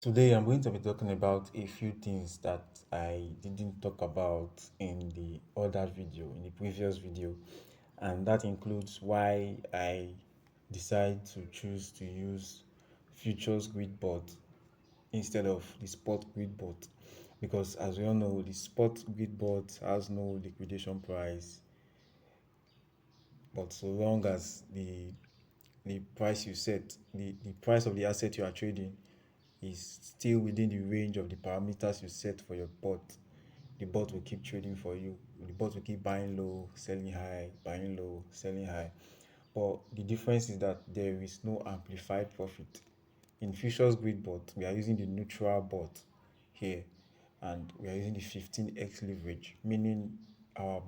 Today, I'm going to be talking about a few things that I didn't talk about in the other video, in the previous video, and that includes why I decide to choose to use futures grid bot instead of the spot grid bot. Because as we all know, the spot grid bot has no liquidation price, but so long as the price you set, the price of the asset you are trading is still within the range of the parameters you set for your bot, the bot will keep trading for you. The bot will keep buying low, selling high, buying low, selling high. But the difference is that there is no amplified profit. In futures grid bot, we are using the neutral bot here, and we are using the 15x leverage, meaning our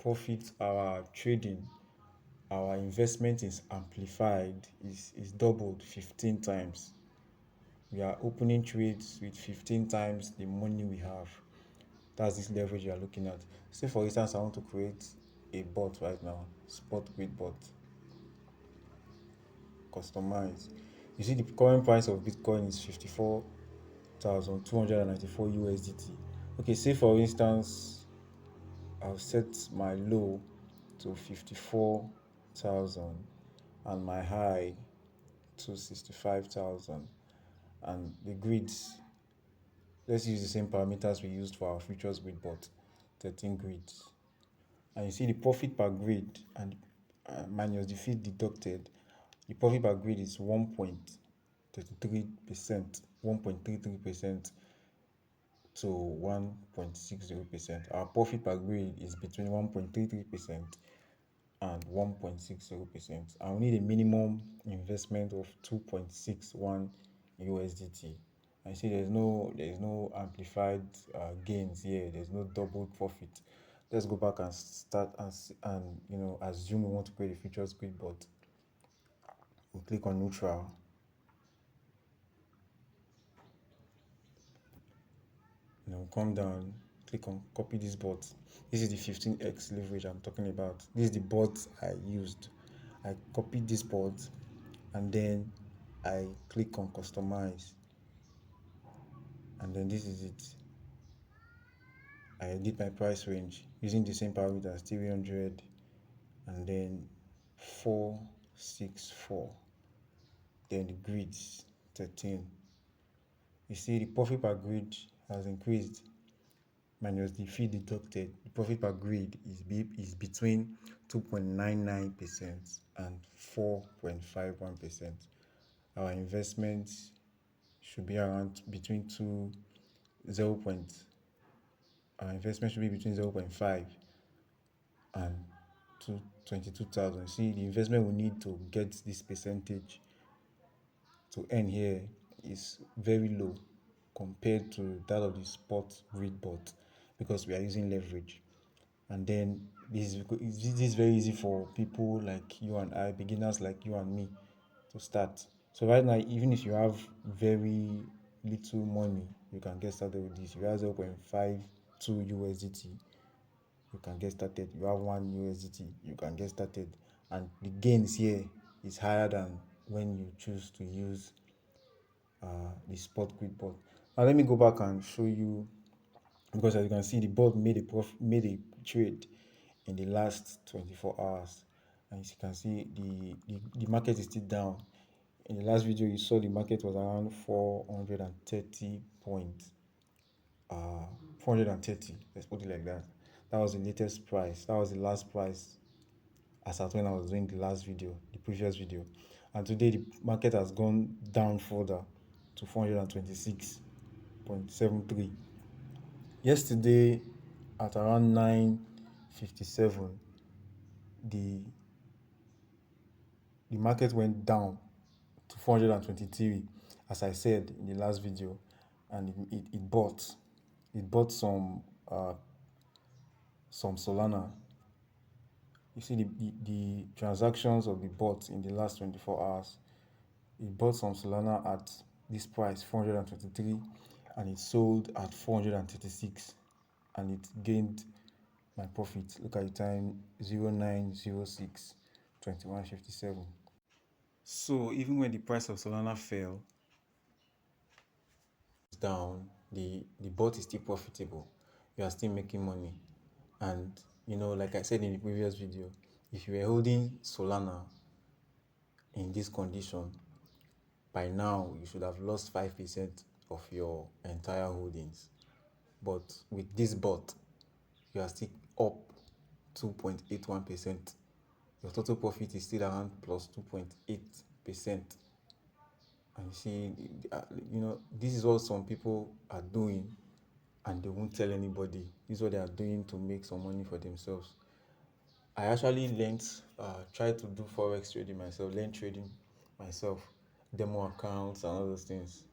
profit, our trading, our investment is amplified, is doubled 15 times. We are opening trades with 15 times the money we have. That's this leverage you are looking at. Say for instance, I want to create a bot right now, spot grid bot, customize. You see the current price of Bitcoin is 54,294 USDT. Okay, say for instance, I'll set my low to 54,000 and my high to 65,000, and the grids, let's use the same parameters we used for our futures grid bot, 13 grids. And you see the profit per grid and minus the fee deducted, the profit per grid is 1.33%, 1.33% to 1.60%. Our profit per grid is between 1.33% and 1.60%. And we need a minimum investment of 2.61 USDT. And see, there's no amplified gains here. There's no double profit. Let's go back and start and assume we want to create a futures grid bot. We'll click on neutral. Come down, click on copy this bot. This is the 15x leverage I'm talking about. This is the bot I used. I copied this bot and then I click on customize, and then this is it. I edit my price range using the same parameters, 300 and then 464, then the grids 13. You see the profit per grid has increased minus the fee deducted. The profit per grid is between 2.99% and 4.51%. Our investments should be around between 0. Our investment should be between 0.5 and 22,000. See, the investment we need to get this percentage to earn here is very low compared to that of the spot grid bot, because we are using leverage. And then this is very easy for people like you and I, beginners like you and me, to start. So right now, even if you have very little money, you can get started with this. You have 0.52 USDT, you can get started. You have 1 USDT, you can get started. And the gains here is higher than when you choose to use the spot grid bot. Now let me go back and show you, because as you can see, the bot made a trade in the last 24 hours. And as you can see, the market is still down. In the last video, you saw the market was around 430 points. 430, let's put it like that. That was the latest price. That was the last price as at when I was doing the last video, the previous video. And today the market has gone down further to 426.73. Yesterday at around 9:57, the market went down to 423, as I said in the last video, and it bought some Solana. You see the transactions of the bot in the last 24 hours. It bought some Solana at this price, 423, and it sold at 436, and it gained my profit. Look at the time, 0906 2157. So even when the price of Solana fell, down, the bot is still profitable. You are still making money. And like I said in the previous video, if you were holding Solana in this condition, by now you should have lost 5% of your entire holdings. But with this bot, you are still up 2.81%. Your total profit is still around plus 2.8%. And you see, this is what some people are doing and they won't tell anybody. This is what they are doing to make some money for themselves. I actually learned, tried to do forex trading myself, learn trading myself, demo accounts and all those things,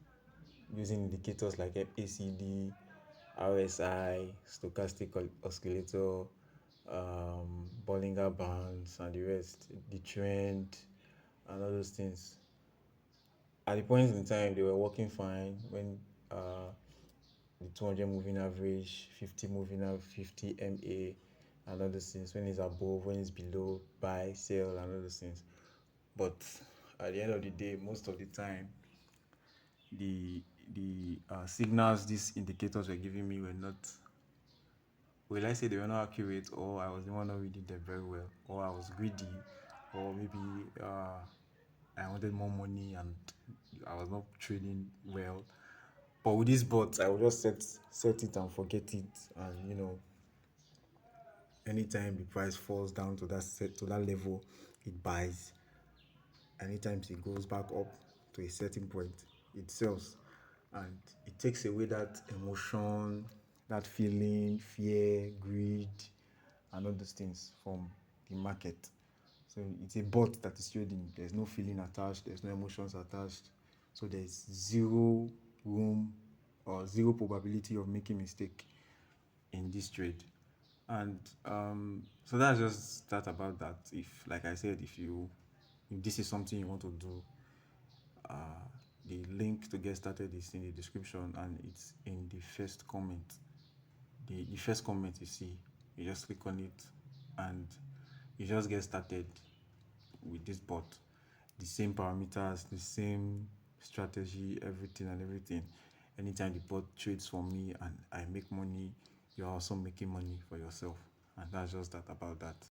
using indicators like ACD, RSI, stochastic oscillator, Bollinger Bands, and the rest, the trend, and all those things. At the point in time, they were working fine when the 200 moving average, 50 moving average, 50 MA, and all those things. When it's above, when it's below, buy, sell, and all those things. But at the end of the day, most of the time, the signals these indicators were giving me were not, will I say they were not accurate, or I was the one not reading them very well, or I was greedy, or maybe I wanted more money and I was not trading well. But with this bot, I will just set it and forget it, and anytime the price falls down to that level, it buys. Anytime it goes back up to a certain point, it sells, and it takes away that emotion, that feeling, fear, greed, and all those things from the market. So it's a bot that is trading. There's no feeling attached, there's no emotions attached. So there's zero room or zero probability of making mistake in this trade. And so that's just that about that. If, like I said, if this is something you want to do, the link to get started is in the description and it's in the first comment. The first comment you see, you just click on it and you just get started with this bot. The same parameters, the same strategy, everything and everything. Anytime the bot trades for me and I make money, you're also making money for yourself. And that's just that about that.